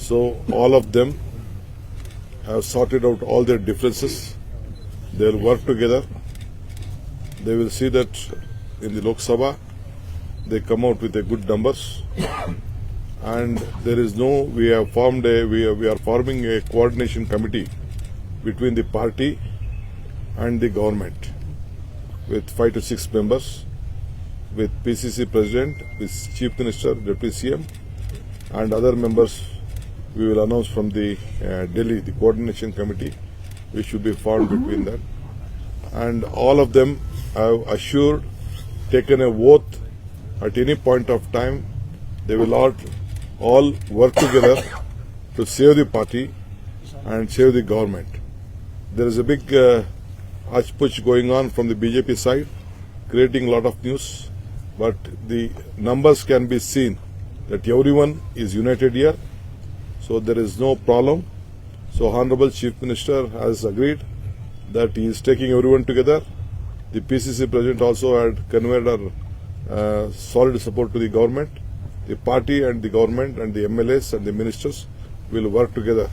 So all of them have sorted out all their differences. They will work together. They will see that in the Lok Sabha they come out with a good numbers. And there is no, we are forming a coordination committee between the party and the government with 5 to 6 members, with PCC President, with Chief Minister, Deputy CM, and other members we will announce from the Delhi, the coordination committee, which should be formed between that. And all of them have assured, taken a oath, at any point of time, they will all work together to save the party and save the government. There is a big hush-push going on from the BJP side, creating a lot of news, but the numbers can be seen that everyone is united here, so there is no problem. So Honorable Chief Minister has agreed that he is taking everyone together. The PCC President also had conveyed our solid support to the government. The party and the government and the MLAs and the ministers will work together.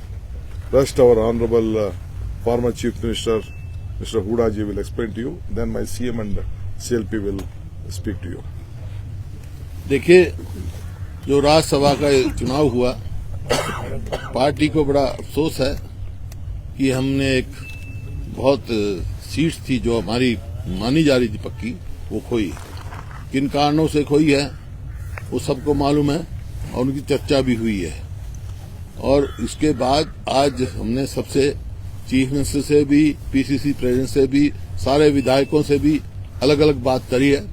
Rest our Honorable former Chief Minister, Mr. Hooda ji, will explain to you. Then my CM and CLP will speak to you. देखिए, जो राज्यसभा का चुनाव हुआ, party को बड़ा अफसोस है कि हमने एक बहुत सीट थी जो हमारी मानी जा रही थी पक्की, वो खोई। किन कारणों से खोई है वो सबको मालूम है और उनकी चर्चा भी हुई है। और इसके बाद आज हमने सबसे चीफ मिनिस्टर से भी, पीसीसी प्रेसिडेंट से भी, सारे विधायकों से भी अलग अलग बात करी है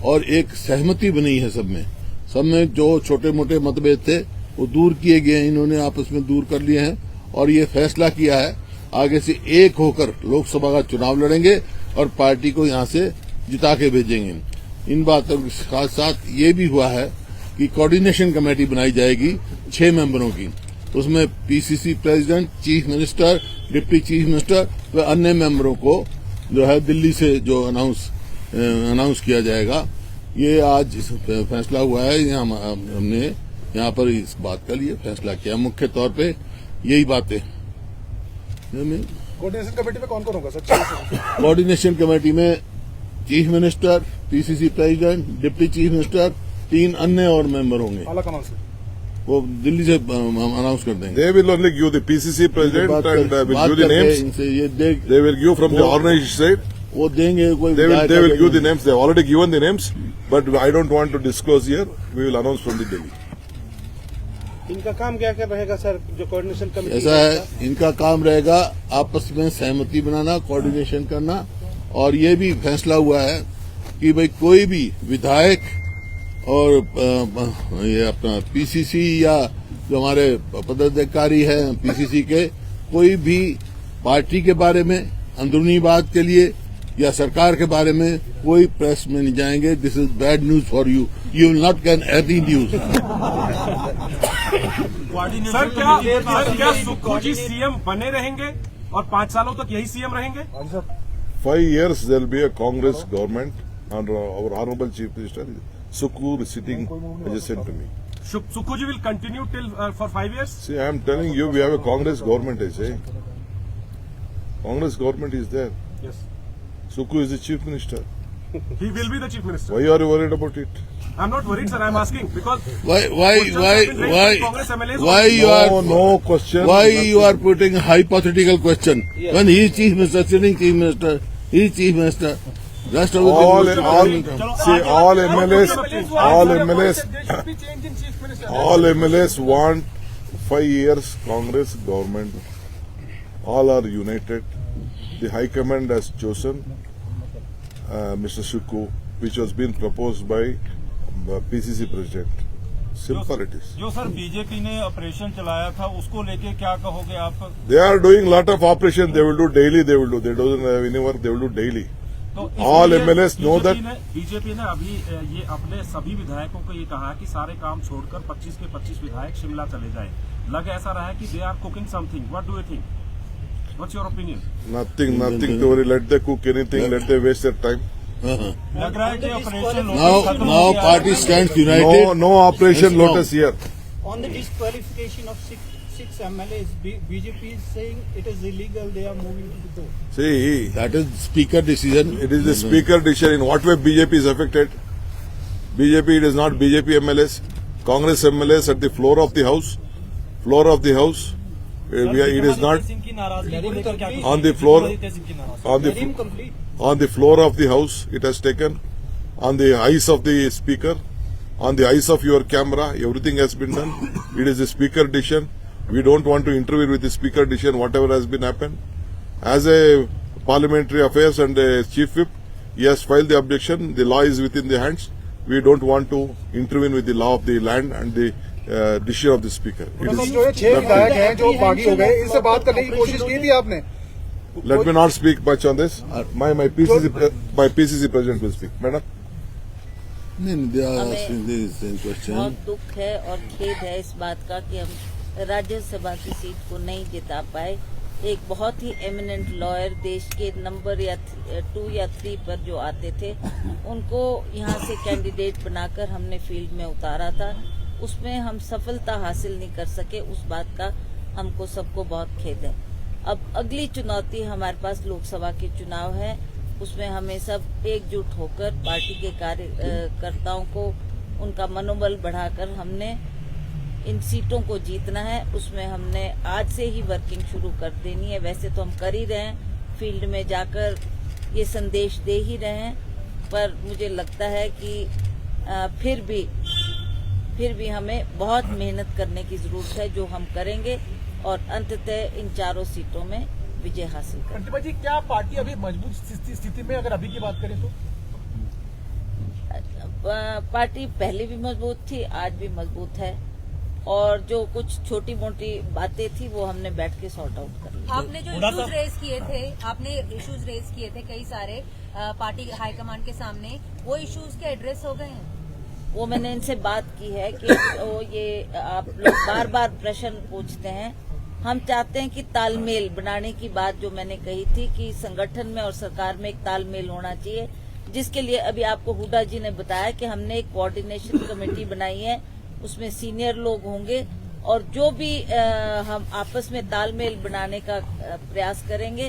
और एक सहमति बनी है सब में जो छोटे मोटे मतभेद थे वो दूर किए गए हैं, इन्होंने आपस में दूर कर लिए हैं और ये फैसला किया है आगे से एक होकर लोकसभा का चुनाव लड़ेंगे और पार्टी को यहां से जिता के भेजेंगे। इन बातों के साथ साथ ये भी हुआ है कि कोऑर्डिनेशन कमेटी बनाई जाएगी 6 मेंबरों की, उसमें PCC president, chief minister, deputy chief minister व अन्य मेंबरों को जो है दिल्ली से जो अनाउंस किया जाएगा। ये आज फैसला हुआ है, हमने यहाँ पर इस बात का लिए फैसला किया। मुख्य तौर पे यही बातें। कोऑर्डिनेशन कमेटी में कौन-कौन होगा सर? कोऑर्डिनेशन कमेटी में chief minister, PCC president, deputy chief minister, 3 अन्य और मेंबर होंगे। वो दिल्ली से अनाउंस कर देंगे। They will only give the PCC President and will give the names. They will give from the organization side. वो देंगे कोई। They will give the names. They have already given the names, but I don't want to disclose here. We will announce from the Delhi. इनका काम क्या क्या रहेगा sir, जो coordination committee? ऐसा है, इनका काम रहेगा आपस में सहमति बनाना, कोऑर्डिनेशन करना, और ये भी फैसला हुआ है कि भाई कोई भी विधायक और ये अपना पीसीसी या जो हमारे पदाधिकारी हैं पीसीसी के, कोई भी पार्टी के बारे में अंदरूनी बात के लिए या सरकार के बारे में कोई प्रेस में नहीं जाएंगे। This is bad news for you, you will not can any news. Sir क्या सुक्खू जी सीएम बने रहेंगे और 5 सालों तक यही सीएम रहेंगे? 5 years there will be a Congress government and our Honorable Chief Minister Sukkhu is sitting adjacent to me. Sukkhu ji will continue till for 5 years? See, I am telling you, we have a Congress government, I say. Congress government is there. Yes. Sukkhu is the Chief Minister. He will be the Chief Minister. Why are you worried about it? I'm not worried, sir. I'm asking because why you are no question. Why you are putting a hypothetical question when he is Chief Minister, sitting Chief Minister, he is Chief Minister. Rest of all MLAs want 5 years Congress government. All are united. The High Command has chosen Mr. Sukkhu, which was been proposed by PCC President. Simple it is. जो sir BJP ने operation चलाया था उसको लेके क्या कहोगे आप? They are doing lot of operation. They will do daily. They don't have any work. They will do daily. तो all MLAs know that. BJP ने अभी ये अपने सभी विधायकों को ये कहा कि सारे काम छोड़कर 25 के 25 विधायक शिमला चले जाएं। लग ऐसा रहा है कि they are cooking something. What do you think? What's your opinion? Nothing to worry. Let them cook anything. Let them waste their time. लग रहा है कि operation now party stands united. No operation Lotus here. On the disqualification of six MLAs, BJP is saying it is illegal. They are moving to the court. See, That is speaker decision. it is the speaker decision. In what way BJP is affected? BJP, it is not BJP MLAs. Congress MLAs at the floor of the house. Floor of the house. It is not on the floor. On Let him the complete. on the floor of the house. It has taken on the eyes of the speaker, on the eyes of your camera. Everything has been done. It is the speaker decision. We don't want to interfere with the speaker decision. Whatever has been happened, as a parliamentary affairs and a chief whip, he has filed the objection. The law is within the hands. We don't want to intervene with the law of the land and the decision of the speaker. It is जो ये 6 विधायक हैं जो बागी हो गए, इनसे बात करने की कोशिश की थी आपने? Let me not speak much on this. My PCC president will speak. Madam. Question बहुत दुख है और खेद है इस बात का कि हम राज्यसभा की सीट को नहीं जिता पाए। एक बहुत ही एमिनेंट लॉयर देश के नंबर 2 या 3 पर जो आते थे, उनको यहाँ से कैंडिडेट बनाकर हमने फील्ड में उतारा था। उसमें हम सफलता हासिल नहीं कर सके। उस बात का हमको सबको बहुत खेद है। अब अगली चुनौती हमारे पास लोकसभा के चुनाव है। उसमें हमें सब एकजुट होकर पार्टी के कार्यकर्ताओं को उनका मनोबल बढ़ाकर हमने इन सीटों को जीतना है। उसमें हमने आज से ही वर्किंग शुरू कर देनी है। वैसे तो हम कर ही रहे हैं, फील्ड में जाकर ये संदेश दे ही रहे हैं, पर मुझे लगता है कि फिर भी हमें बहुत मेहनत करने की जरूरत है, जो हम करेंगे और अंततः इन 4 सीटों में विजय हासिल करेंगे। प्रतिभा जी, क्या पार्टी अभी मजबूत स्थिति में, अगर अभी की बात करें तो? पार्टी पहले भी मजबूत थी, आज भी मजबूत है, और जो कुछ छोटी मोटी बातें थी वो हमने बैठ के सॉर्ट आउट कर ली। आपने जो इश्यूज रेज किए थे कई सारे पार्टी हाईकमान के सामने, वो इश्यूज के एड्रेस हो गए हैं? वो मैंने इनसे बात की है कि ये आप लोग बार बार प्रश्न पूछते हैं। हम चाहते हैं कि तालमेल बनाने की बात जो मैंने कही थी कि संगठन में और सरकार में एक तालमेल होना चाहिए, जिसके लिए अभी आपको हुड्डा जी ने बताया कि हमने एक कोऑर्डिनेशन कमेटी बनाई है। उसमें सीनियर लोग होंगे और जो भी हम आपस में तालमेल बनाने का प्रयास करेंगे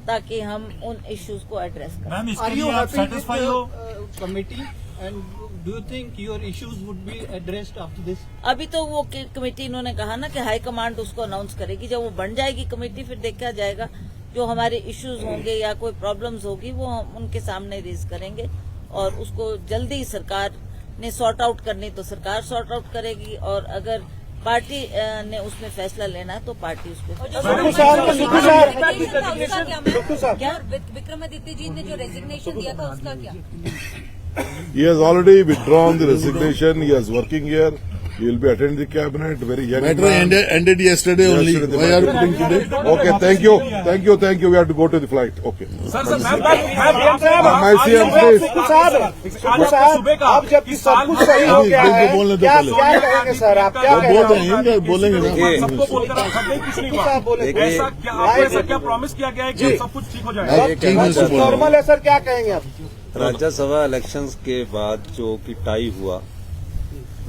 ताकि हम उन इश्यूज को एड्रेस करें। मैम, Are इसके you लिए आप happy with सेटिस्फाई हो? the committee? And do you think your issues would be addressed after this? अभी तो वो कमेटी इन्होंने कहा ना कि हाई कमांड उसको अनाउंस करेगी। जब वो बन जाएगी कमेटी, फिर देखा जाएगा जो हमारे इश्यूज होंगे या कोई प्रॉब्लम्स होगी वो हम उनके सामने रेज करेंगे, और उसको जल्दी सरकार ने सॉर्ट आउट करनी तो सरकार सॉर्ट आउट करेगी, और अगर पार्टी ने उसमें फैसला लेना है तो पार्टी उस पर। क्या विक्रमादित्य जी ने जो रेजिग्नेशन दिया था उसका क्या? He has already withdrawn the resignation. He is working here. He will be attending the cabinet. Very young Matter man. ended yesterday only. Yesterday Why are you putting today? Okay, thank you. We have to go to the flight. Okay. Sir My CM, please. अब जब सब कुछ सही हो गया है, बोलने दो क्या पहले। कहेंगे सर? आप क्या वो कह बोल रहे रहे हो? हैं, बोलेंगे ना। सबको बोलकर सब कुछ नहीं हुआ। साहब बोले। ऐसा क्या आपको ऐसा क्या प्रॉमिस किया गया है कि सब कुछ ठीक हो जाएगा? नॉर्मल है सर, क्या कहेंगे आप? राज्यसभा इलेक्शंस के बाद जो कि टाई हुआ,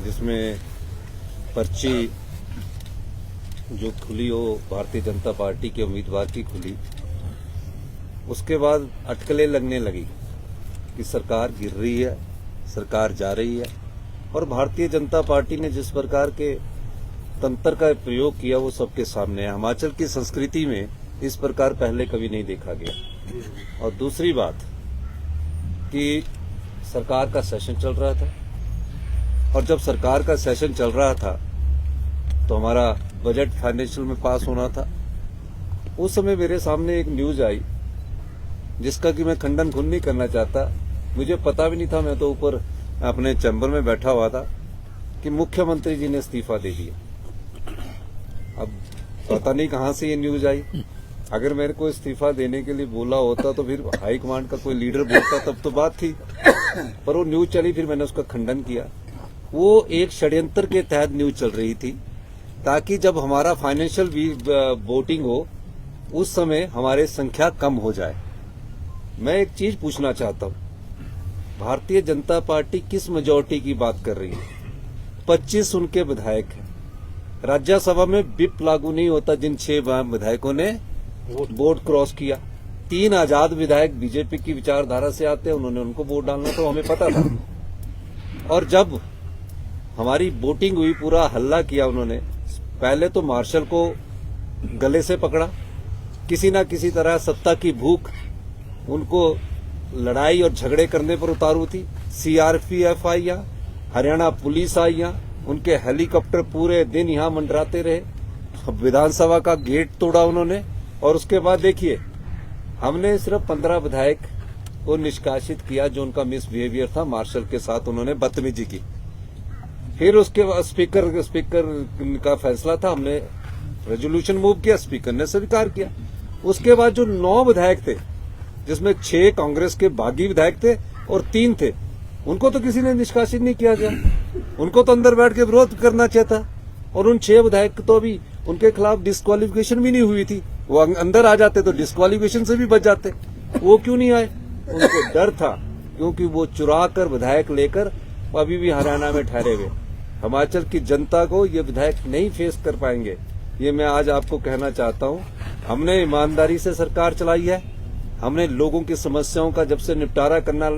जिसमें पर्ची जो खुली हो भारतीय जनता पार्टी के उम्मीदवार की खुली, उसके बाद अटकलें लगने लगी कि सरकार गिर रही है, सरकार जा रही है, और भारतीय जनता पार्टी ने जिस प्रकार के तंत्र का प्रयोग किया वो सबके सामने है। हिमाचल की संस्कृति में इस प्रकार पहले कभी नहीं देखा गया। और दूसरी बात कि सरकार का सेशन चल रहा था, और जब सरकार का सेशन चल रहा था तो हमारा बजट फाइनेंशियल में पास होना था। उस समय मेरे सामने एक न्यूज आई जिसका कि मैं खंडन खुद नहीं करना चाहता, मुझे पता भी नहीं था, मैं तो ऊपर अपने चैम्बर में बैठा हुआ था, कि मुख्यमंत्री जी ने इस्तीफा दे दिया। अब पता नहीं कहां से ये न्यूज आई। अगर मेरे को इस्तीफा देने के लिए बोला होता तो फिर हाई कमांड का कोई लीडर बोलता तब तो बात थी, पर वो न्यूज चली, फिर मैंने उसका खंडन किया। वो एक षड्यंत्र के तहत न्यूज चल रही थी ताकि जब हमारा फाइनेंशियल वोटिंग हो उस समय हमारे संख्या कम हो जाए। मैं एक चीज पूछना चाहता हूं, भारतीय जनता पार्टी किस मेजॉरिटी की बात कर रही है? 25 उनके विधायक हैं, राज्यसभा में विप लागू नहीं होता जिन 6 विधायकों ने वोट क्रॉस किया। 3 आजाद विधायक बीजेपी की विचारधारा से आते हैं, उन्होंने उनको वोट डालना तो हमें पता था। और जब हमारी वोटिंग हुई, पूरा हल्ला किया उन्होंने। पहले तो मार्शल को गले से पकड़ा, किसी ना किसी तरह सत्ता की भूख उनको लड़ाई और झगड़े करने पर उतारू थी। सीआरपीएफ आई यहाँ, हरियाणा पुलिस आई यहाँ, उनके हेलीकॉप्टर पूरे दिन यहाँ मंडराते रहे। विधानसभा का गेट तोड़ा उन्होंने। और उसके बाद देखिए, हमने सिर्फ 15 विधायक को निष्कासित किया जो उनका मिसबिहेवियर था, मार्शल के साथ उन्होंने बदतमीजी की। फिर उसके बाद स्पीकर का फैसला था, हमने रेजोल्यूशन मूव किया, स्पीकर ने स्वीकार किया। उसके बाद जो 9 विधायक थे, जिसमें 6 कांग्रेस के बागी विधायक थे और 3 थे, उनको तो किसी ने निष्कासित नहीं किया गया। उनको तो अंदर बैठ के विरोध करना चाहिए था। और उन 6 विधायक तो अभी उनके खिलाफ डिस्क्वालिफिकेशन भी नहीं हुई थी, वो अंदर आ जाते तो डिस्क्वालिफिकेशन से भी बच जाते। वो क्यों नहीं आए? उनको डर था, क्योंकि वो चुरा कर विधायक लेकर अभी भी हरियाणा में ठहरे हुए। हिमाचल की जनता को ये विधायक नहीं फेस कर पाएंगे, ये मैं आज आपको कहना चाहता हूँ। हमने ईमानदारी से सरकार चलाई है। हमने लोगों की समस्याओं का जब से निपटारा करना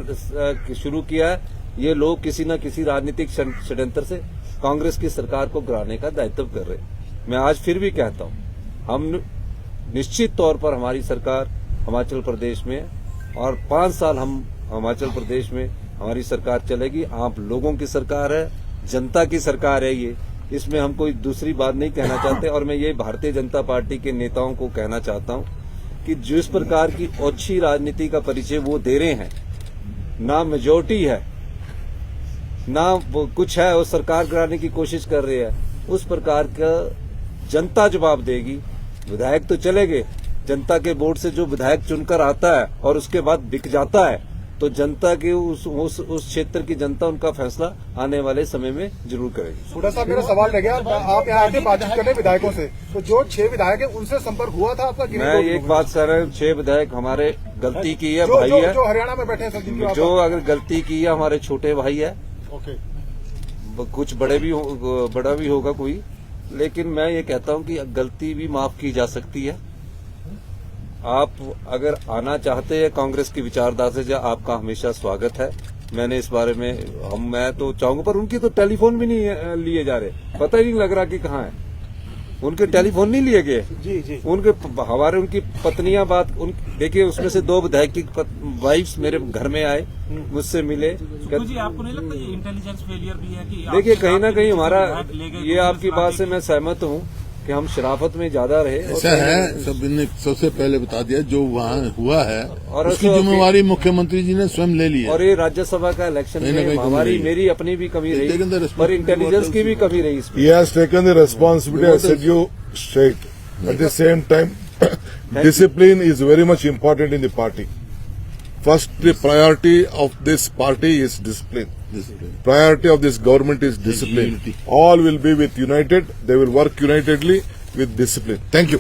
शुरू किया है, ये लोग किसी न किसी राजनीतिक षड्यंत्र से कांग्रेस की सरकार को गिराने का दायित्व कर रहे हैं। मैं आज फिर भी कहता हूँ, हम निश्चित तौर पर हमारी सरकार हिमाचल प्रदेश में, और 5 साल हम हिमाचल प्रदेश में हमारी सरकार चलेगी। आप लोगों की सरकार है, जनता की सरकार है ये, इसमें हम कोई दूसरी बात नहीं कहना चाहते। और मैं ये भारतीय जनता पार्टी के नेताओं को कहना चाहता हूँ कि जिस प्रकार की ओछी राजनीति का परिचय वो दे रहे हैं, ना मेजोरिटी है ना वो कुछ है, वो सरकार गिराने की कोशिश कर रहे हैं, उस प्रकार का जनता जवाब देगी। विधायक तो चले गए, जनता के वोट से जो विधायक चुनकर आता है और उसके बाद बिक जाता है, तो जनता के उस क्षेत्र की जनता उनका फैसला आने वाले समय में जरूर करेगी। थोड़ा सा मेरा सवाल रह गया, आप यहाँ आके बातचीत करने विधायकों से, तो जो 6 विधायक है उनसे संपर्क हुआ था आपका? मैं एक बात सर, 6 विधायक हमारे गलती की है, भाई है, जो हरियाणा में बैठे हैं, जो अगर गलती की है हमारे छोटे भाई है। कुछ बड़ा भी होगा कोई, लेकिन मैं ये कहता हूँ कि गलती भी माफ की जा सकती है। आप अगर आना चाहते हैं कांग्रेस की विचारधारा से, आपका हमेशा स्वागत है। मैंने इस बारे में मैं तो चाहूंगा, पर उनकी तो टेलीफोन भी नहीं लिए जा रहे, पता ही नहीं लग रहा कि कहाँ है। उनके टेलीफोन नहीं लिए गए जी। उनकी पत्नियां देखिए, उसमें से 2 विधायक की वाइफ्स मेरे घर में आए, मुझसे मिले। जी, आपको नहीं लगता ये इंटेलिजेंस फेलियर भी है कि देखिए, कहीं ना कहीं हमारा ये आपकी बात से मैं सहमत हूँ कि हम शराफत में ज्यादा रहे। ऐसा है, सबसे पहले बता दिया जो वहाँ हुआ है और उसकी जिम्मेवारी मुख्यमंत्री जी ने स्वयं ले ली है। और ये राज्यसभा का इलेक्शन में मेरी अपनी भी कमी रही, पर इंटेलिजेंस की भी कमी रही इसमें। He has taken the responsibility, I said you straight. At the same time, discipline is very much important in the party. First, the priority of this party is discipline. Priority of this government is discipline. All will be with united. They will work unitedly with discipline. Thank you.